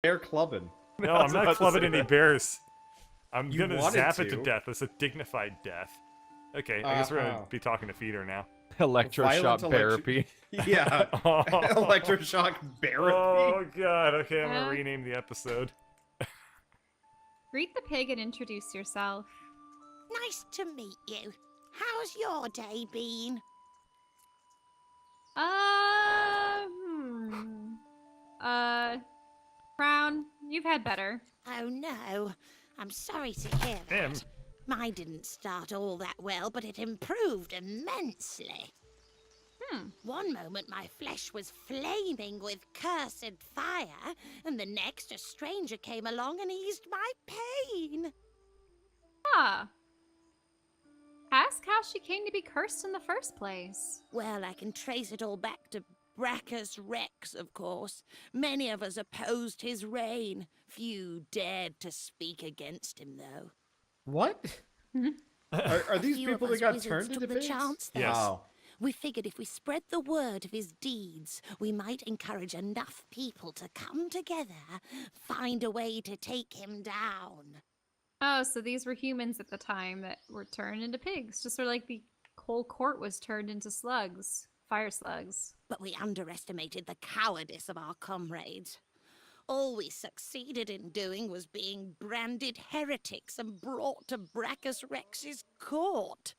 Bear clubbing. No, I'm not clubbing any bears. I'm You gonna wanted zap it to to. death. That's a dignified death. Okay, I guess we're gonna be talking to Feeder now. Electroshock therapy. Yeah. Oh. Electroshock therapy. Oh god, okay, I'm gonna rename the episode. Greet the pig and introduce yourself. Nice to meet you. How's your day been? Crown, you've had better. Oh no, I'm sorry to hear that. Damn. Mine didn't start all that well, but it improved immensely. One moment my flesh was flaming with cursed fire, and the next a stranger came along and eased my pain. Ah. Ask how she came to be cursed in the first place. Well, I can trace it all back to Brachus Rex, of course. Many of us opposed his reign. Few dared to speak against him, though. What? Are these Few people of that us got wizards turned took into the pigs? chance, though. Yes. Oh. We figured if we spread the word of his deeds, we might encourage enough people to come together, find a way to take him down. Oh, so these were humans at the time that were turned into pigs, just sort of like the whole court was turned into slugs, fire slugs. But we underestimated the cowardice of our comrades. All we succeeded in doing was being branded heretics and brought to Brachus Rex's court.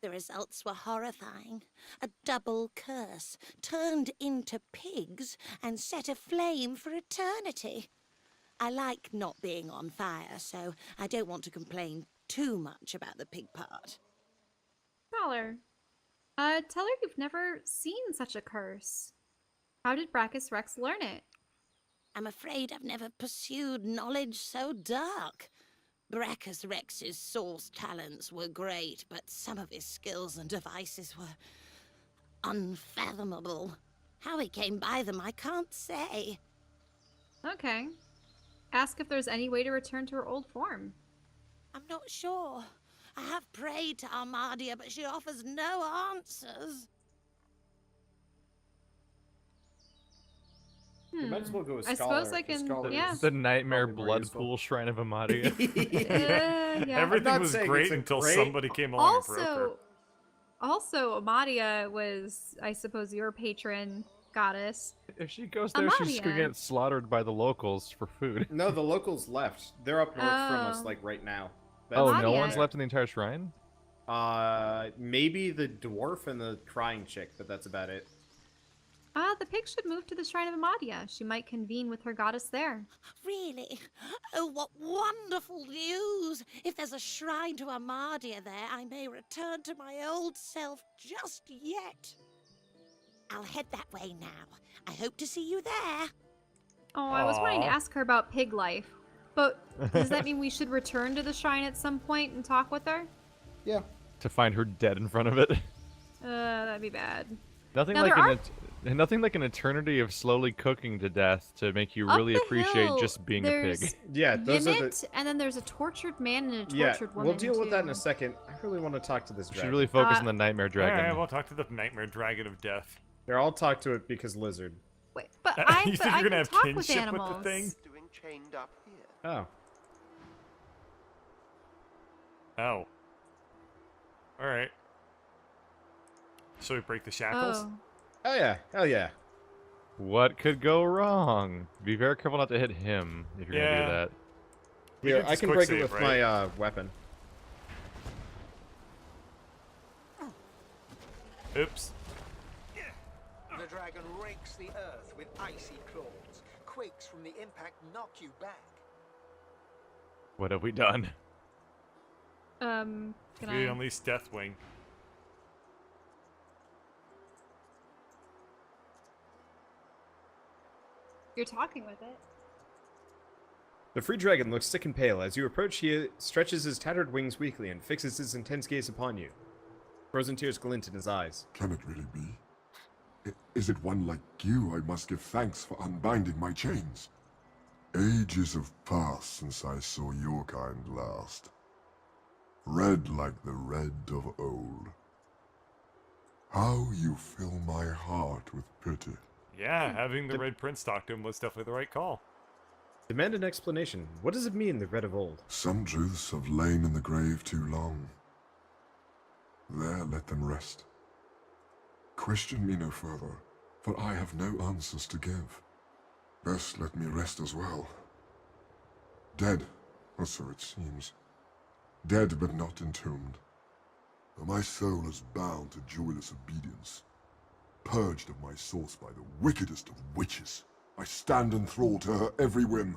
The results were horrifying. A double curse, turned into pigs and set aflame for eternity. I like not being on fire, so I don't want to complain too much about the pig part. Scholar, tell her you've never seen such a curse. How did Brachus Rex learn it? I'm afraid I've never pursued knowledge so dark. Brachus Rex's source talents were great, but some of his skills and devices were unfathomable. How he came by them, I can't say. Okay. Ask if there's any way to return to her old form. I'm not sure. I have prayed to Armadia, but she offers no answers. You might as well go with I scholar. suppose I can, Scholar yeah. is The Nightmare probably more Blood useful. Pool Shrine of Amadia. Yeah. Everything not was saying great it's a until great- somebody came along and broke her. Also, Amadia was, I suppose, your patron goddess. If she goes there, she's gonna Amadia. get slaughtered by the locals for food. No, the locals left. They're up north from us, Oh. like right now. Oh, Amadia. no one's left in the entire shrine? Maybe the dwarf and the crying chick, but that's about it. The pig should move to the shrine of Amadia. She might convene with her goddess there. Really? Oh, what wonderful news! If there's a shrine to Armadia there, I may return to my old self just yet. I'll head that way now. I hope to see you there. Oh, I was wanting to Aw. ask her about pig life. But does that mean we should return to the shrine at some point and talk with her? Yeah. To find her dead in front of it. That'd be bad. Nothing Now, like there nothing like an eternity of slowly cooking to death to make you really Up the appreciate hill, just being a there's pig. Yeah, those are Yimit, the... and then there's a tortured man and a tortured Yeah, woman. we'll deal with that in too. a second. I really want to talk to this We dragon. should really focus Uh, on the Nightmare Dragon. Alright, we'll talk to the Nightmare Dragon of Death. Here, I'll talk to it because lizard. Wait, but You I, think but you're I gonna can have talk with kinship with animals. the thing? Doing chained up here. Oh. Oh. Alright. So we break the shackles? Oh. Oh yeah, hell yeah. What could go wrong? Be very careful not to hit him if you're Yeah. gonna do that. We Here, can I just can quick break save, it with right? my weapon. Oops. The dragon rakes the earth with icy claws. Quakes from the impact knock you back. What have we done? Can We I? unleash Deathwing. You're talking with it. The free dragon looks sick and pale. As you approach, he stretches his tattered wings weakly and fixes his intense gaze upon you. Frozen tears glint in his eyes. Can it really be? Is it one like you I must give thanks for unbinding my chains? Ages have passed since I saw your kind last. Red like the red of old. How you fill my heart with pity. Yeah, having the Red Prince talk to him was definitely the right call. Demand an explanation. What does it mean, the Red of Old? Some truths have lain in the grave too long. There, let them rest. Question me no further, for I have no answers to give. Best let me rest as well. Dead, or so it seems. Dead but not entombed. My soul is bound to joyless obedience. Purged of my source by the wickedest of witches, I stand enthralled to her every whim.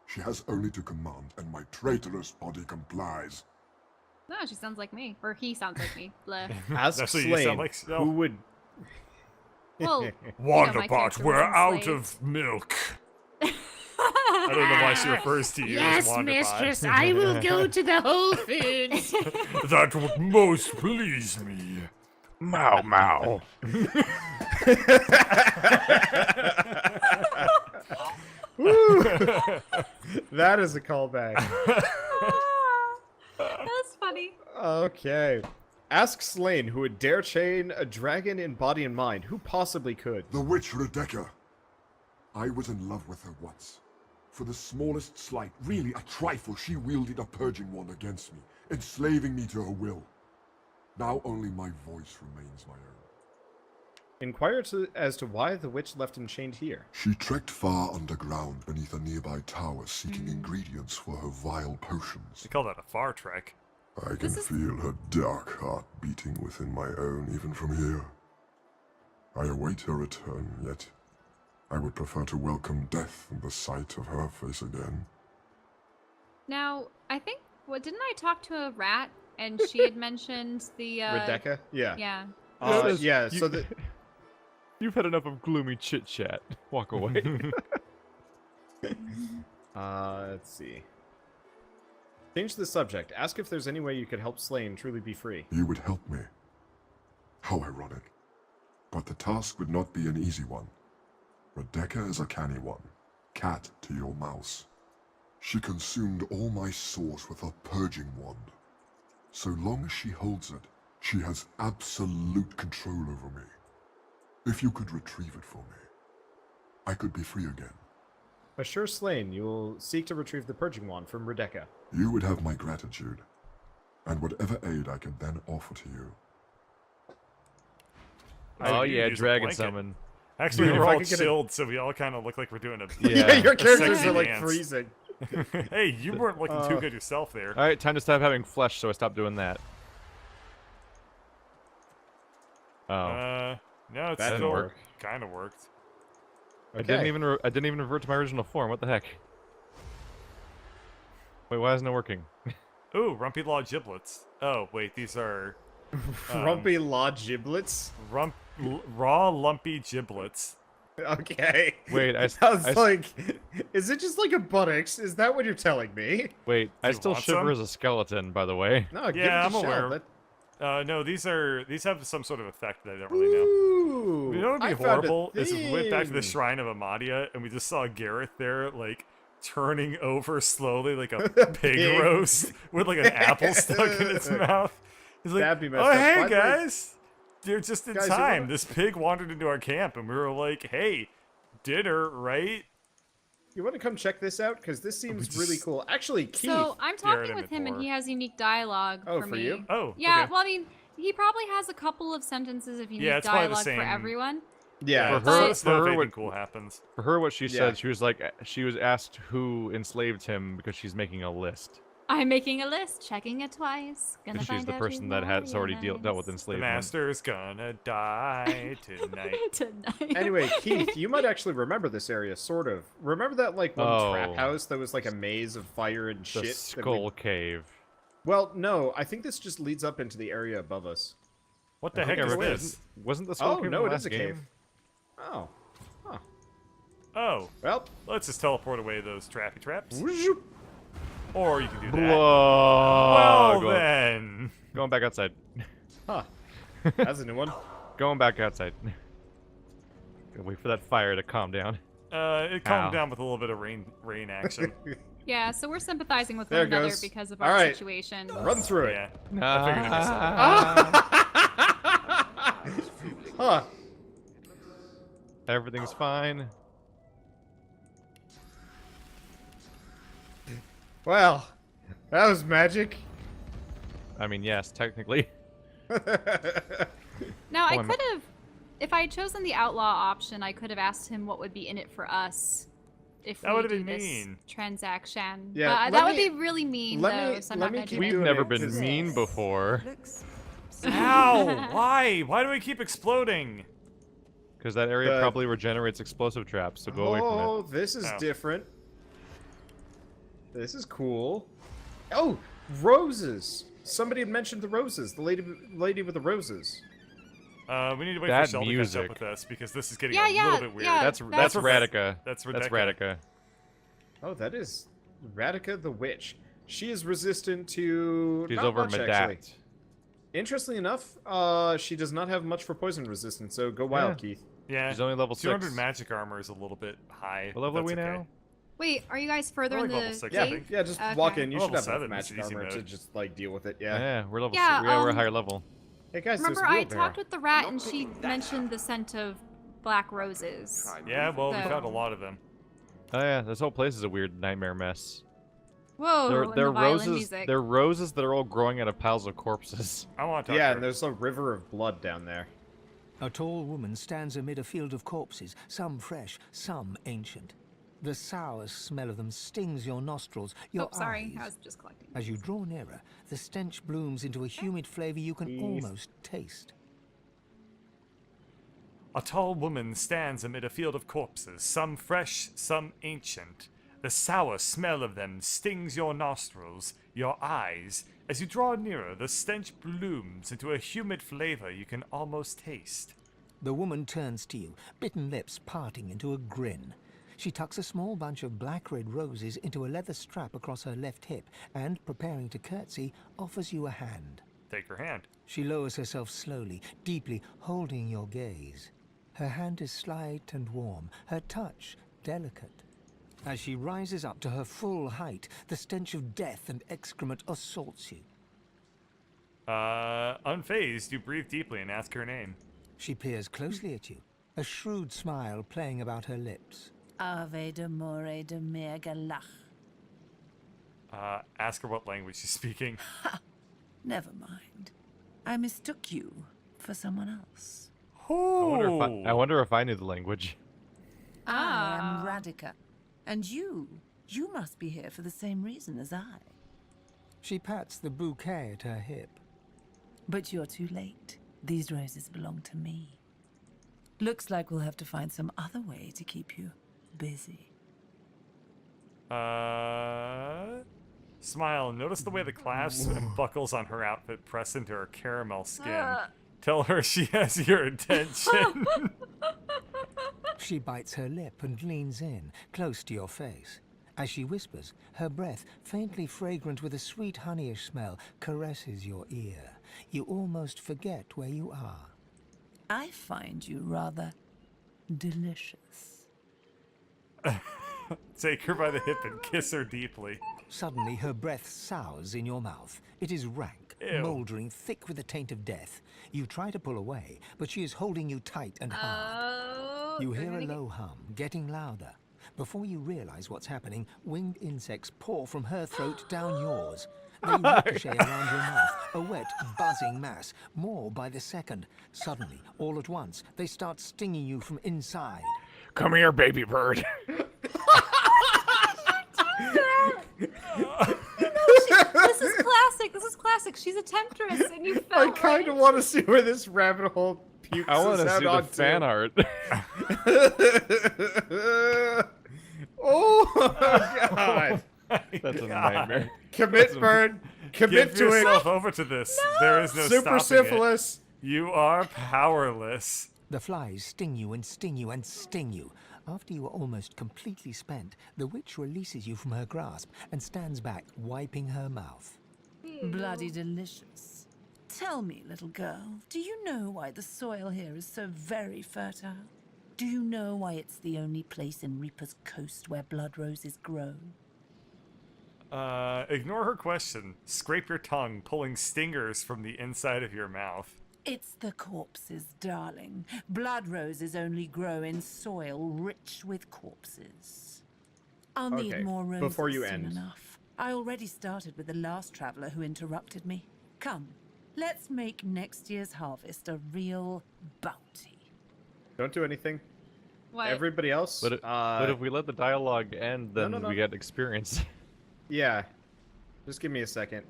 She has only to command, and my traitorous body complies. No, she sounds like me. Or he sounds like me. Bleh. Ask That's what you sound Slane, like, so. who would... Well, Wanderbot, character we're was out enslaved. of milk. I don't know why she refers to you as Wanderbot. I will go to the Whole Foods. That would most please me. Mow mow. Woo! That is a callback. That's funny. Okay. Ask Slane, who would dare chain a dragon in body and mind. Who possibly could? The witch Rebecca. I was in love with her once. For the smallest slight, really a trifle, she wielded a purging wand against me, enslaving me to her will. Now only my voice remains my own. Inquire as to why the witch left him chained here. She trekked far underground beneath a nearby tower seeking ingredients for her vile potions. They call that a far trek. I can This is- feel her dark heart beating within my own even from here. I await her return, yet I would prefer to welcome death in the sight of her face again. Now, I think, didn't I talk to a rat and she had mentioned the, Rebecca? Yeah. Yeah. Yeah, so the... You've had enough of gloomy chit chat. Walk away. Let's see. Change the subject. Ask if there's any way you could help Slane truly be free. You would help me. How ironic. But the task would not be an easy one. Rebecca is a canny one. Cat to your mouse. She consumed all my source with her purging wand. So long as she holds it, she has absolute control over me. If you could retrieve it for me, I could be free again. Assure Slane you will seek to retrieve the purging wand from Rebecca. You would have my gratitude, and whatever aid I could then offer to you. Oh You yeah, use a dragon blanket. summon. Actually, Dude, if we're I all could get a- chilled, so we all kind of look like we're doing a... Yeah. Your characters Sexy are like dance. freezing. Hey, you weren't looking too good yourself there. All right, time to stop having flesh, so I stopped doing that. Oh, No, it's That didn't still work. kind of worked. I didn't Okay. even I didn't even revert to my original form. What the heck? Wait, why isn't it working? Ooh, Rumpy Law Giblets. Oh, wait, these are... Rumpy Law Giblets? raw, lumpy giblets. Okay. Wait, I was like, is it just like a buttocks? Is that what you're telling me? Wait, I you still want shiver some? as a skeleton, by the way. No, give Yeah, it I'm a aware. shot. No, these have some sort of effect that I don't really know. Ooh, You know what would I be found a horrible is if we went back to the thing. Shrine of Amadia and we just saw Gareth there, like, turning over slowly like a pig Pig. roast with like an apple stuck in its mouth. He's like, That'd be messed oh up. hey By the way- guys, you're just in Guys, you time. wanna- This pig wandered into our camp and we were like, hey, dinner, right? You want to come check this out? Because this seems just- really cool. Actually, Keith. So I'm talking him with at him, and more. he has unique dialogue Oh, for for me. you? Oh, Yeah, okay. well, I mean, he probably has a couple of sentences of unique it's probably the dialogue for same- everyone. yeah. For her- stuff, for her, anything what- cool happens. For her, what she Yeah. said, she was like, she was asked who enslaved him because she's making a list. I'm making a list, checking it twice. Gonna Because find she's the out person who's that has already dealt with lioness. The enslavement. master's gonna die tonight. Tonight. Anyway, Keith, you might actually remember this area, sort of. Remember that like one trap Oh. house that was like a maze of fire and The shit? that we- skull cave. Well, no, I think this just leads up into the area above us. What the I think heck I is read- this? Wasn't the skull Oh cave no, in it the is last a cave. game? Oh. Huh. Oh, Well. let's just teleport away those trappy traps. whoop. Or you can do that. Whoa! Well going, then. going back outside. Huh. That's a new one. Going back outside. Gotta wait for that fire to calm down. It Ow. calmed down with a little bit of rain action. Yeah, so we're sympathizing with There one it another goes. because of All our right. situation. Run through it. Yeah. I figured it was Huh. Everything's fine. Well, that was magic. I mean, yes, technically. Now, I Oh, I'm- could have, if I had chosen the outlaw option, I could have asked him what would be in it for us if That we would have do been this mean. transaction. Yeah, But let that would me- be really mean, let though, me- so I'm let not me going to keep do We've it. doing never it, been 'cause- mean before. Ow! Why? Why do we keep exploding? Because that area The- probably regenerates explosive traps, so go away from it. Oh, this is Oh. different. This is cool. Oh, roses. Somebody had mentioned the roses. The lady with the roses. We need to wait That for Shell to catch music. up with us because this is getting Yeah, a yeah, little bit weird. yeah. That's That's Radica. That's That's Radeka. Radica. Oh, that is Radica the Witch. She is resistant to She's not over much, actually. Medact. Interestingly enough, she does not have much for poison resistance, so go wild, Yeah. Keith. Yeah. She's only level 200 6. magic armor is a little bit high. What level are but we that's okay. now? Wait, are you guys further We're in like the level 6, Yeah, I cave? think. yeah, just Okay. walk in. You Level should have 7 enough is magic easy armor to mode. just like deal with it. Yeah. Yeah, we're level Yeah, 6. Yeah, we're a um, higher level. Hey guys, Remember, there's I wheelbarrow. talked with the rat, Not and she picking that mentioned the scent of black roses. Yeah, well, we So- found a lot of them. Oh yeah, this whole place is a weird nightmare mess. Whoa, They're, and they're the violin roses. music. They're roses that are all growing out of piles of corpses. I want to talk Yeah, to and her. there's a river of blood down there. A tall woman stands amid a field of corpses, some fresh, some ancient. The sour smell of them stings your nostrils, your Oh, sorry, eyes. I was just collecting. As you draw nearer, the stench blooms into a humid flavor you can almost taste. A tall woman stands amid a field of corpses, some fresh, some ancient. The sour smell of them stings your nostrils, your eyes. As you draw nearer, the stench blooms into a humid flavor you can almost taste. The woman turns to you, bitten lips parting into a grin. She tucks a small bunch of black-red roses into a leather strap across her left hip and, preparing to curtsy, offers you a hand. Take her hand. She lowers herself slowly, deeply, holding your gaze. Her hand is slight and warm, her touch delicate. As she rises up to her full height, the stench of death and excrement assaults you. Unfazed, you breathe deeply and ask her name. She peers closely at you, a shrewd smile playing about her lips. Ave de more de mergalach. Ask her what language she's speaking. Never mind. I mistook you for someone else. I wonder if I knew the language. I am Radica. And you must be here for the same reason as I. She pats the bouquet at her hip. But you're too late. These roses belong to me. Looks like we'll have to find some other way to keep you busy. Smile. Notice the way the clasps and buckles on her outfit press into her caramel skin. Tell her she has your attention. She bites her lip and leans in, close to your face. As she whispers, her breath, faintly fragrant with a sweet honeyish smell, caresses your ear. You almost forget where you are. I find you rather delicious. Take her by the hip and kiss her deeply. Suddenly, her breath sours in your mouth. It is rank, Ew. mouldering, thick with the taint of death. You try to pull away, but she is holding you tight and hard. Oh, You they're hear a gonna get- low hum, getting louder. Before you realize what's happening, winged insects pour from her throat down yours. They ricochet around your mouth, a wet, buzzing mass, more by the second. Suddenly, all at once, they start stinging you from inside. Come here, baby bird. This is classic. This is classic. She's a temptress, and you fell. I kind of want to see where this rabbit hole pukes I want us to out see the onto. fan art. Oh my god! That's a nightmare. Commit, bird. Commit Give to yourself it. over to this. There is no Super stopping syphilis. it. You are powerless. The flies sting you and sting you and sting you. After you are almost completely spent, the witch releases you from her grasp and stands back, wiping her mouth. Bloody delicious. Tell me, little girl, do you know why the soil here is so very fertile? Do you know why it's the only place in Reaper's Coast where blood roses grow? Ignore her question. Scrape your tongue, pulling stingers from the inside of your mouth. It's the corpses, darling. Blood roses only grow in soil rich with corpses. I'll need Okay, more roses before you soon end. enough. I already started with the last traveler who interrupted me. Come, let's make next year's harvest a real bounty. Don't do anything. What? Everybody else? But if we let the dialogue end, then no. we get experience. Yeah. Just give me a second.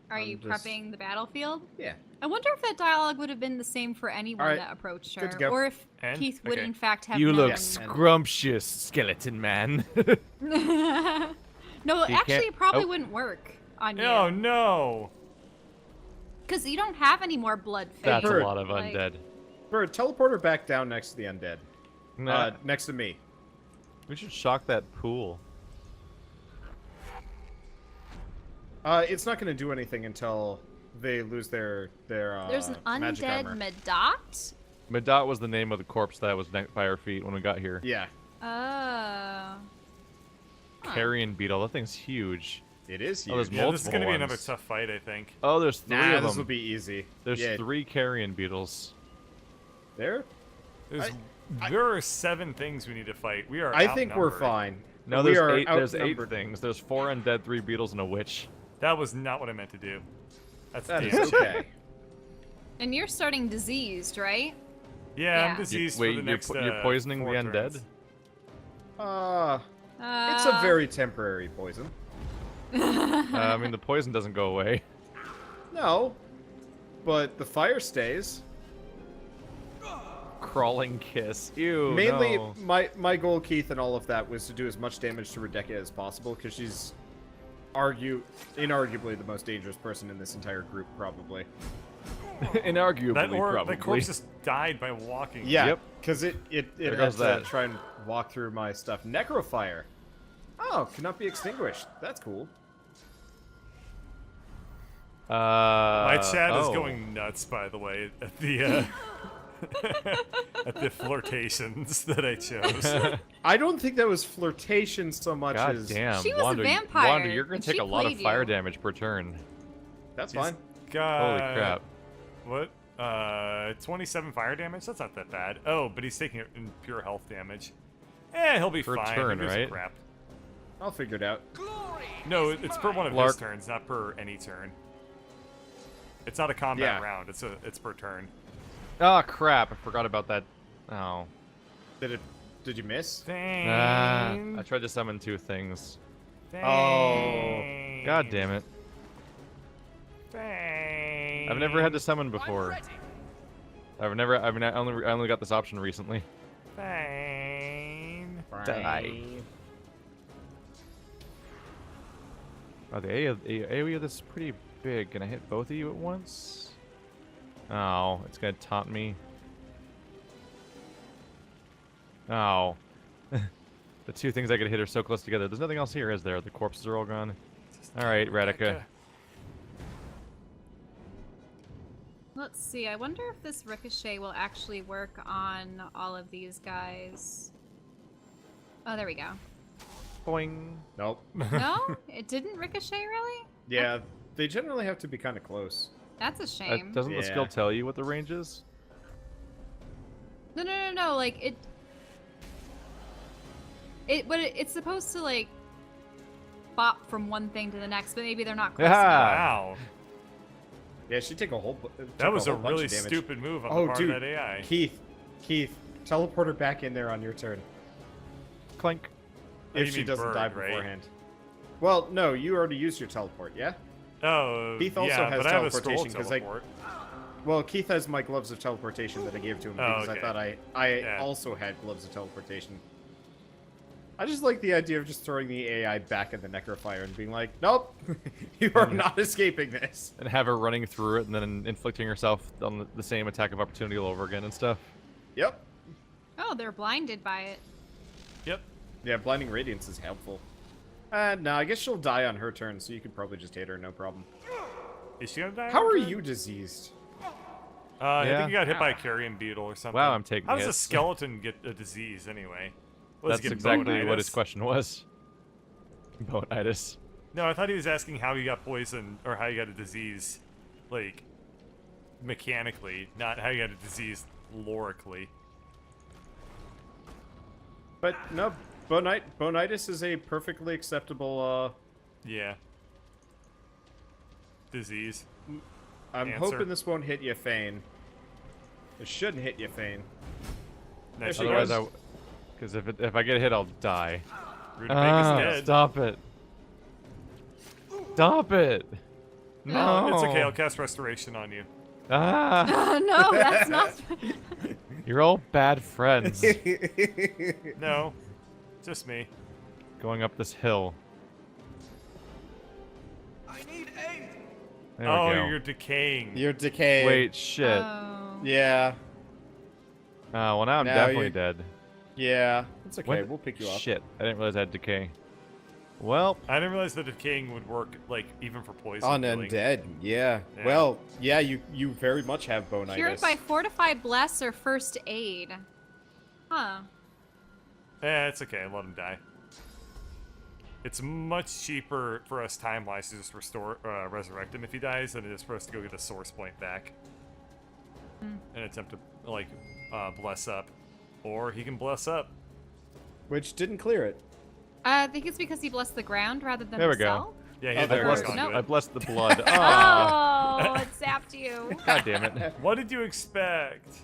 Are you just- prepping the battlefield? Yeah. I wonder if that dialogue would have been the same for anyone Alright, that approached good her, to go. or if And? Keith would Okay. in fact have You known. look Yeah. scrumptious, skeleton man. No, You actually, can't- it probably oh. wouldn't work on you. Oh no! Because you don't have any more blood fade. That's a Bird, lot of like- undead. Bird, teleport her back down next to the undead. Nah, Next to me. we should shock that pool. It's not going to do anything until they lose their There's an magic undead armor. Medot? Medot was the name of the corpse that was by our feet when we got here. Yeah, Oh. Huh. Carrion beetle. That thing's huge. it is Oh, there's huge. Yeah, this is gonna be multiple another ones. tough fight, I think. Oh, there's 3 Nah, of this them. will be easy. There's yeah, 3 carrion beetles. There? There are 7 things we need to fight. We are I think we're outnumbered. fine. No, We there's are 8. There's 8 outnumbered. things. There's 4 undead, 3 beetles, and a witch. That was not what I meant to do. That's That damn is sure. okay. And you're starting diseased, right? Yeah, Yeah. I'm diseased Wait, for the you're, next. you're poisoning the 4 undead? turns. It's a very temporary poison. I mean, the poison doesn't go away. No, but the fire stays. Crawling kiss. Ew. Mainly, no. my goal, Keith, and all of that was to do as much damage to Rebecca as possible because she's inarguably the most dangerous person in this entire group, probably. Inarguably, probably. That corpse just died by walking. Yeah, Yep. because it There had goes to that. try and walk through my stuff. Necrofire. Oh, cannot be extinguished. That's cool. My chat is oh. going nuts, by the way, at the at the flirtations that I chose. I don't think that was flirtation so much God as damn, She was a Wanda, vampire, Wanda, you're gonna and take she a lot of played fire you. damage per turn. that's He's fine. got, Holy crap. What? 27 fire damage? That's not that bad. Oh, but he's taking it in pure health damage. He'll be Per fine. turn, Who gives a right? Crap. I'll figure it out. No, it's per one of Lark. his turns, not per any turn. It's not a combat Yeah. round. It's per turn. Oh crap! I forgot about that. Oh. Did you miss? Dang. I tried to summon 2 things. Dang. God damn it! Dang. I've never had to summon before. I've never. I mean, I only got this option recently. Dang. Die. Oh, the AoE of this is pretty big. Can I hit both of you at once? Oh, it's gonna taunt me. Oh. The 2 things I could hit are so close together. There's nothing else here, is there? The corpses are all gone. Alright, Radica. Let's see. I wonder if this ricochet will actually work on all of these guys. Oh, there we go. Boing. Nope. No, it didn't ricochet, really? Yeah, they generally have to be kind of close. That's a shame. Doesn't the skill Yeah. tell you what the range is? No. Like it's supposed to like bop from one thing to the next, but maybe they're not close Yeah. enough. Wow. Yeah, she took a whole. That was a whole bunch really of damage. stupid move on Oh, the part dude, of that AI. Keith, teleport her back in there on your turn. Clank. Oh, If you she mean doesn't bird, die right? beforehand. Well, no, you already used your teleport, yeah? Oh, Keith also yeah, has but I have a scroll teleportation, 'cause, like, teleport. Well, Keith has my gloves of teleportation that I gave to him Oh, because okay. I thought I Yeah. also had gloves of teleportation. I just like the idea of just throwing the AI back in the necrofire and being like, nope, you are not escaping this. And have her running through it and then inflicting herself on the same attack of opportunity all over again and stuff. Yep. Oh, they're blinded by it. Yep. Yeah, Blinding Radiance is helpful. No, I guess she'll die on her turn, so you could probably just hit her, no problem. Is she gonna die? How on are her turn? you diseased? I Yeah. think he got hit by a carrion beetle or something. Wow, I'm taking How does a hits. skeleton get a disease anyway? What, does he That's get exactly what bonitis? his question was. Bonitis. No, I thought he was asking how he got poisoned or how he got a disease. Like, mechanically, not how you had a disease lorically. But no, bonitis is a perfectly acceptable. Yeah. Disease. I'm Answer. hoping this won't hit you, Fane. It shouldn't hit you, Fane. Nice. There she Otherwise, goes. because if I get hit, I'll die. Rutabaga is dead. Stop it! Stop it! No, It's okay. I'll cast restoration on you. Ah, No, that's not. you're all bad friends. No, just me. Going up this hill. I need aid. There Oh, we go. you're decaying. You're decaying. Wait, shit. Oh. Yeah. Oh, well now I'm Now definitely you- dead. Yeah. It's okay. When- We'll pick you up. Shit, I didn't realize I had decay. Well, I didn't realize that decaying would work, like, even for poison. On healing. undead. Yeah. Yeah. Well, yeah. You very much have bonitis. Cured by fortified bless or first aid. Huh. It's okay. Let him die. It's much cheaper for us time-wise to just resurrect him if he dies than it is for us to go get a source point back. And attempt to, like, bless up. Or he can bless up. Which didn't clear it. I think it's because he blessed the ground rather than There we go. himself. Yeah, he Oh, had there the it force is. conduit. I blessed the blood. Oh, Oh, it zapped you. god damn it. What did you expect?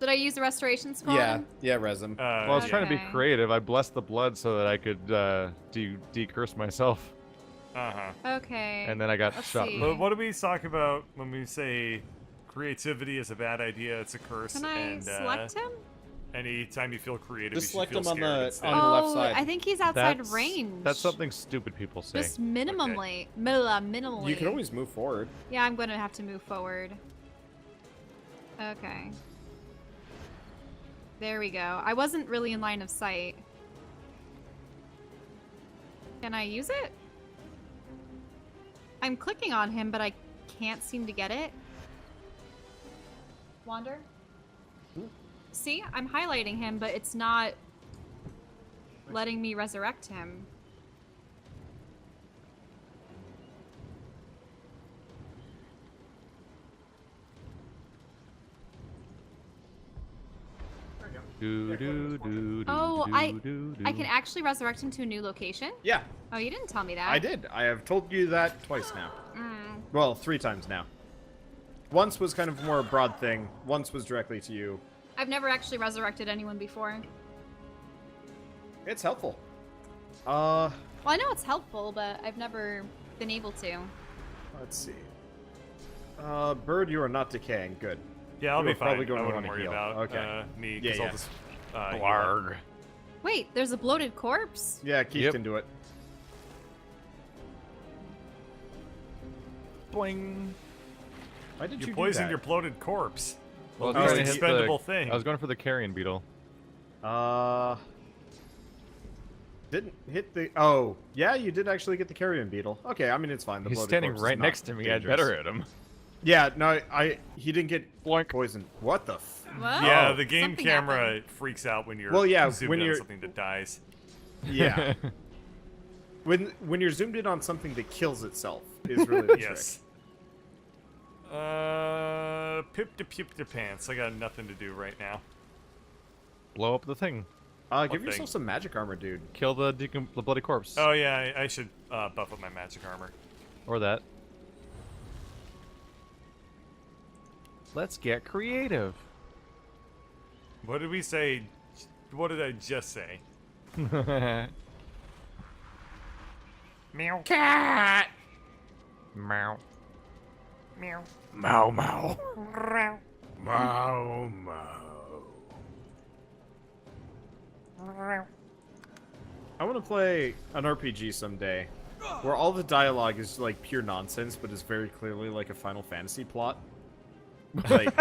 Did I use the restoration spell? Yeah. Yeah. Resin. Well, I was trying to be Okay. creative. I blessed the blood so that I could decurse myself, Uh-huh. Okay. and then I got Let's shot. see. But what do we talk about when we say creativity is a bad idea, it's a curse, Can I and select him? anytime you feel creative, Just you should select feel him on scared the- instead. on the left Oh, side. I think he's outside range. That's something stupid people say. Just minimally. Minimally. You can always move forward. Yeah, I'm gonna have to move forward. Okay. There we go. I wasn't really in line of sight. Can I use it? I'm clicking on him, but I can't seem to get it. Wander? See? I'm highlighting him, but it's not letting me resurrect him. Do, do, do, Oh, do, I do, do. can actually resurrect him to a new location? Yeah. Oh, you didn't tell me that. I did. I have told you that twice now. Mm. Well, 3 times now. Once was kind of more a broad thing. Once was directly to you. I've never actually resurrected anyone before. It's helpful. Well, I know it's helpful, but I've never been able to. Let's see. Bird, you are not decaying. Good. Yeah, I'll You're be fine. probably going I to wouldn't wanna worry heal. about Okay. me, Yeah, because yeah. I'll just heal up. Blarg. Wait, there's a bloated corpse? Yeah, Keith Yep. can do it. Boing. Why did You you poisoned do your bloated corpse. Well, Oh, I was Most gonna hit expendable the, thing. I was going for the carrion beetle. that? Didn't hit the... Oh, yeah, you did actually get the carrion beetle. Okay, I mean, it's fine. The He's bloated standing corpse is right not next to me. I'd dangerous. better hit him. Yeah, no, he didn't get Boink. poisoned. What the f... Whoa. Yeah, the game Something camera happened. freaks out when you're Well, yeah, zoomed when in on you're- something that dies. Yeah. when you're zoomed in on something that kills itself is really the Yes. Pip to puke to pants. I got nothing to do right now. Blow up the thing. trick. Give thing? yourself some magic armor, dude. Kill the the bloody corpse. Oh yeah, I should buff up my magic armor. Or that. Let's get creative. What did we say? What did I just say? Meow. Cat. Meow. Meow. Mow mow. Meow. Mow mow. I want to play an RPG someday where all the dialogue is like pure nonsense, but is very clearly like a Final Fantasy plot. Like,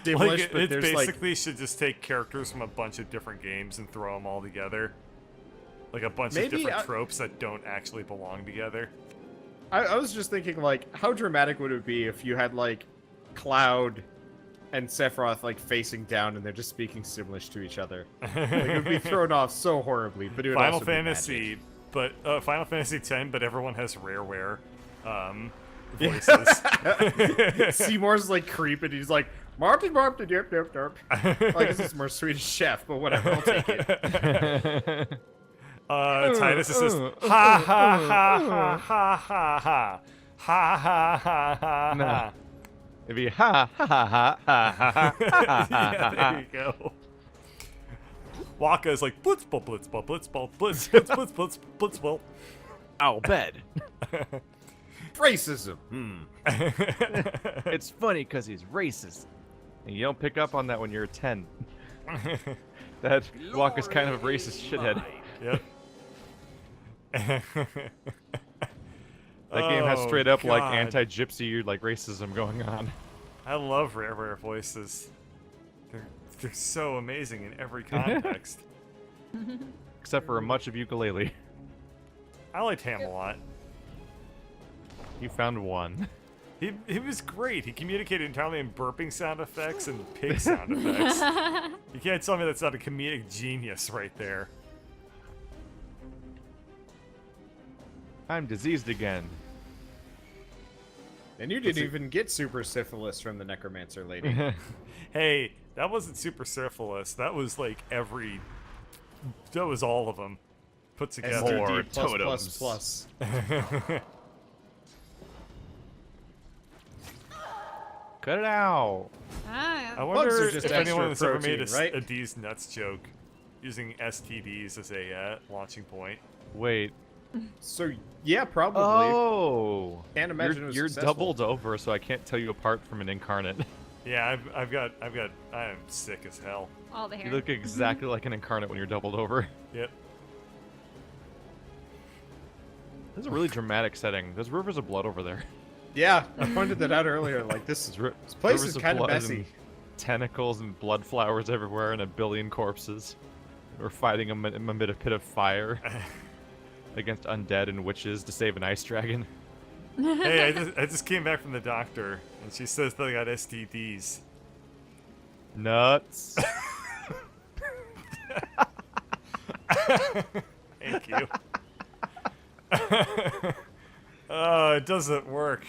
devilish, Like, but it there's like basically should just take characters from a bunch of different games and throw them all together. Like a bunch Maybe of different I- tropes that don't actually belong together. I was just thinking, like, how dramatic would it be if you had, like, Cloud and Sephiroth, like, facing down and they're just speaking Simlish to each other? Like, it would be thrown off so horribly, but it would Final also Fantasy, be magic. but Final Fantasy X, but everyone has Rareware. voices. Seymour's like creeping. He's like, Marty, Marty, derp, derp, derp. Well, I guess it's more Swedish Chef, but whatever. I'll take it. Titus is just ha ha ha ha ha ha ha ha ha ha ha No. ha. It'd be ha ha ha ha ha ha ha Yeah, there you go. Waka is like blitzball, blitzball, blitzball, blitz, blitz, blitz, blitz, blitzball. I'll bet. Racism. It's funny because he's racist. And you don't pick up on that when you're 10. That Walker's kind of a racist shithead. Yep. That game has Oh, straight up like God. anti-gypsy like racism going on. I love rare voices. They're so amazing in every context. Except for much of ukulele. I liked Ham a lot. You found one. He was great. He communicated entirely in burping sound effects and pig sound effects. You can't tell me that's not a comedic genius right there. I'm diseased again. And you didn't even get super syphilis from the necromancer lady. Hey, that wasn't super syphilis. That was like every. That was all of them put together. More STD plus, totems. plus. Cut it out. Ah, I Bugs wonder are just if anyone has extra ever made protein, right? a D's nuts joke using STDs as a launching point. Wait. So, yeah, probably. Oh. Can't imagine it was You're successful. doubled over, so I can't tell you apart from an incarnate. Yeah, I am sick as hell. all the hair. You look exactly like an incarnate when you're doubled over. Yep. This is a really dramatic setting. There's rivers of blood over there. Yeah, I pointed that out earlier. Like, this place Rivers is of kind of blood messy. and tentacles and blood flowers everywhere and a billion corpses. We're fighting amid a pit of fire against undead and witches to save an ice dragon. Hey, I just came back from the doctor, and she says that I got STDs. Nuts. Thank you. Oh, it doesn't work.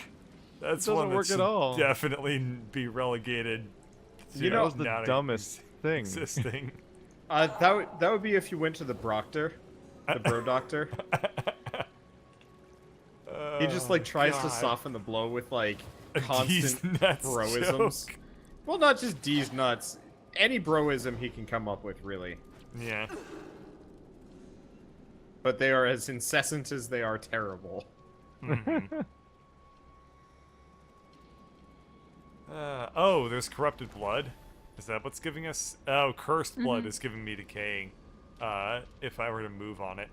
That's doesn't one that work at should all. definitely be relegated. To You know, that was the not dumbest thing. existing. That would be if you went to the Proctor, the bro doctor. He just like tries to God. soften the blow with like A D's constant nuts broisms. joke. Well, not just D's nuts. Any broism he can come up with, really. Yeah. But they are as incessant as they are terrible. Oh, there's corrupted blood. Is that what's giving us? Oh, cursed blood is giving me decaying. If I were to move on it.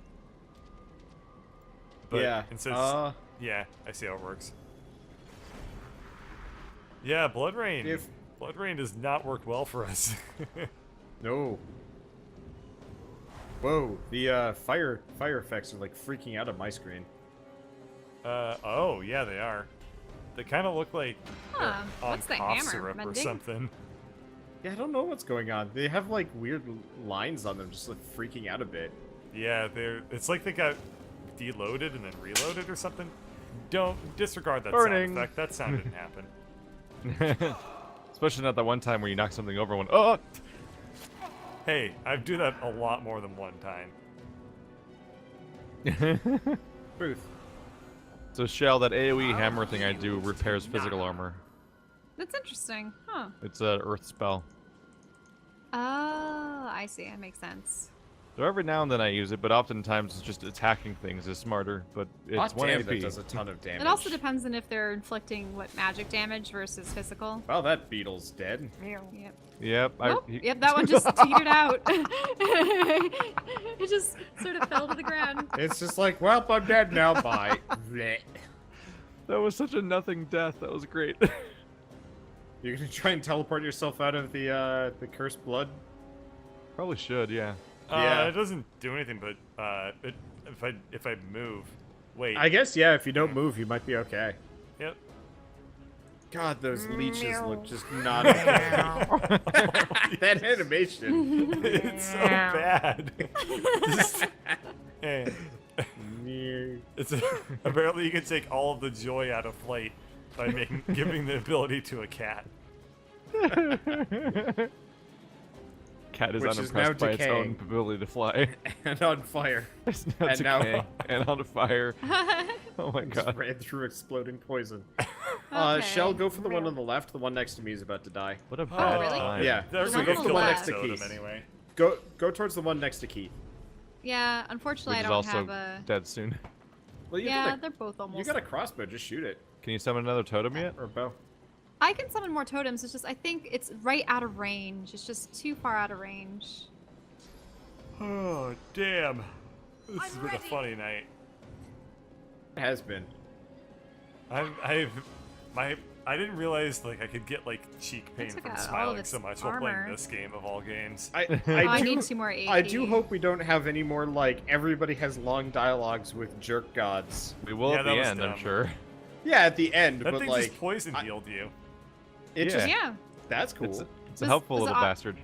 But Yeah, Instead, yeah, I see how it works. Yeah, blood rain. If- Blood rain does not work well for us. No. Whoa, the fire effects are like freaking out on my screen. Oh yeah, they are. They kind of look like Huh, they're on what's the cough hammer, syrup or mending? something. Yeah, I don't know what's going on. They have like weird lines on them, just like freaking out a bit. Yeah, it's like they got deloaded and then reloaded or something. Don't disregard that Burning. sound effect. That sound didn't happen. Especially not that one time where you knock something over and oh! Hey, I do that a lot more than one time. Truth. So Shell, that AoE hammer thing I do repairs physical armor. That's interesting. Huh. It's an earth spell. Oh, I see. That makes sense. So every now and then I use it, but oftentimes it's just attacking things is smarter. But it's Hot 1 damn, AP. that does a ton of damage. It also depends on if they're inflicting what magic damage versus physical. Well, that beetle's dead. Yep. Yep. Nope. Yep, that one just teetered out. It just sort of fell to the ground. It's just like, well, I'm dead now. Bye. Blech. That was such a nothing death. That was great. You're gonna try and teleport yourself out of the cursed blood? Probably should, yeah. Yeah. It doesn't do anything, but if I move, wait. I guess, yeah, if you don't move, you might be okay. Yep. God, those leeches look just not okay. That animation. It's so bad. Just- eh. It's apparently you can take all of the joy out of flight by giving the ability to a cat. Cat is Which is now unimpressed by its own decaying. ability to fly. And on fire. It's now And now- decaying and on fire. Oh my Just god. ran through exploding poison. Okay, Shell, go for the one real. on the left. The one next to me is about to die. What a bad really? time. Yeah. They're The gonna one get on the killed by left. totem Keith. anyway. Go towards the one next to Keith. Yeah, unfortunately, Which I is don't also have a. dead soon. Well, you Yeah, got they're both a, almost. you got a crossbow. Just shoot it. Can you summon another totem yet? Or a bow. I can summon more totems. It's just I think it's right out of range. It's just too far out of range. Oh damn! This has been a funny night. It has been. I didn't realize like I could get like cheek pain took from out all of smiling its so much while playing armor. this game of all games. I need 2 more AP. I do hope we don't have any more like everybody has long dialogues with jerk gods. We will Yeah, at that the was end, I'm dumb. sure. Yeah, at the end, That but thing like just poison healed you. it Yeah. just Yeah. that's cool. It's a Does- helpful does little it bastard.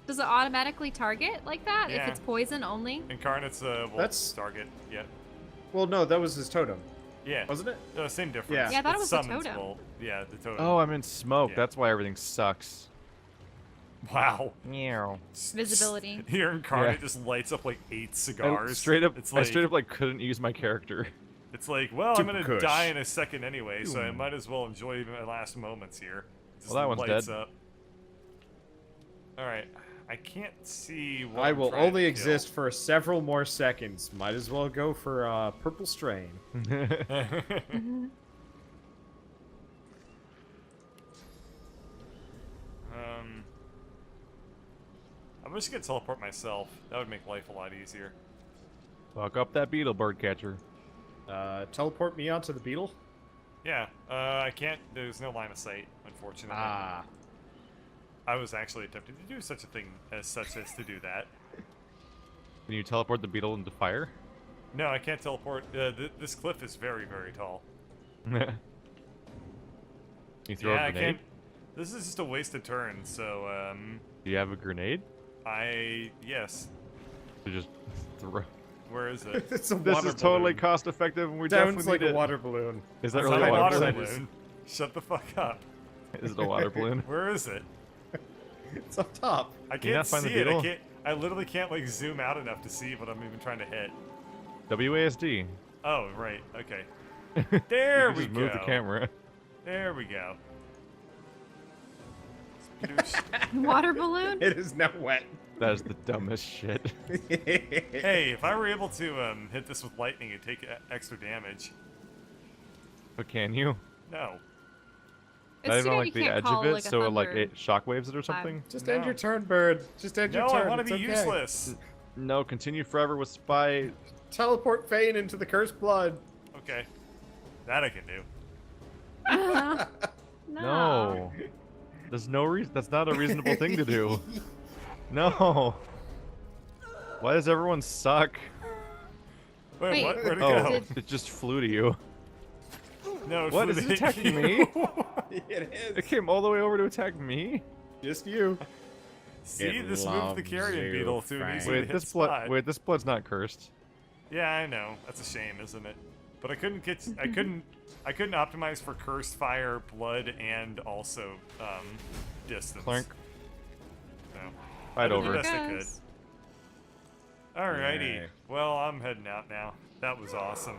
Does it automatically target like that Yeah. if it's poison only? Incarnate's Wolf's That's- target. Yeah. Well, no, that was his totem, Yeah. wasn't it? No, same difference. Yeah. Yeah, I thought it was the summons totem. Wolf. Yeah, the totem. Oh, I'm in smoke. Yeah. That's why everything sucks. Wow. Meow. Visibility. Your incarnate Yeah. just lights up like 8 I cigars. straight up, It's I like, straight up like couldn't use my character. It's like, well, I'm Super gonna kush. die in a second anyway, so I might as well enjoy my last moments here. Just Well, that one's lights dead. up. All right, I can't see. What I I'm will trying to only kill. exist for several more seconds. Might as well go for purple strain. I'm just gonna teleport myself. That would make life a lot easier. Fuck up that beetle, bird catcher. Teleport me onto the beetle. Yeah, I can't. There's no line of sight, unfortunately. Ah, I was actually attempting to do such a thing as to do that. Can you teleport the beetle into fire? No, I can't teleport. This cliff is very, very tall. You throw Yeah, a I grenade? can't. This is just a wasted turn. So, Do you have a grenade? yes. To just throw. Where is it? it's a This water is totally balloon. cost effective, and we Sounds definitely like need a it. water balloon. Is that It's really not a a water water balloon? balloon. Shut the fuck up. Is it a water balloon? Where is it? It's up top. I Can you can't not find the see it. I beetle? can't. I literally can't like zoom out enough to see what I'm even trying to hit. WASD. Oh right. Okay. There You we just go. move the camera. There we go. Sploosh. Water balloon? It is now wet. That is the dumbest shit. Hey, if I were able to hit this with lightning, it'd take extra damage. But can you? No. It's Not too even bad on you like the can't edge call, of it, like, a so it like thunder it shockwaves it or something? Just No. end your turn, bird. Just end your No, turn. I want to It's be okay. useless. No, continue forever with spy. Teleport Fane into the cursed blood. Okay. That I can do. No. There's no reason. That's not a reasonable thing to do. No. Why does everyone suck? Wait, Wait, what? Where'd it Oh, go? it just flew to you. No, it What, flew is it to attacking you. me? It It is. came all the way over to attack me. Just you. See, It this moved the loves carrion you, beetle to an Frank. easy Wait, to hit this blood. spot. Wait, this blood's not cursed. Yeah, I know. That's a shame, isn't it? But I couldn't get. I couldn't optimize for cursed fire, blood, and also distance. Clank. So, Fight I did over. the best I could. Goes. Alrighty. Yay. Well, I'm heading out now. That was awesome.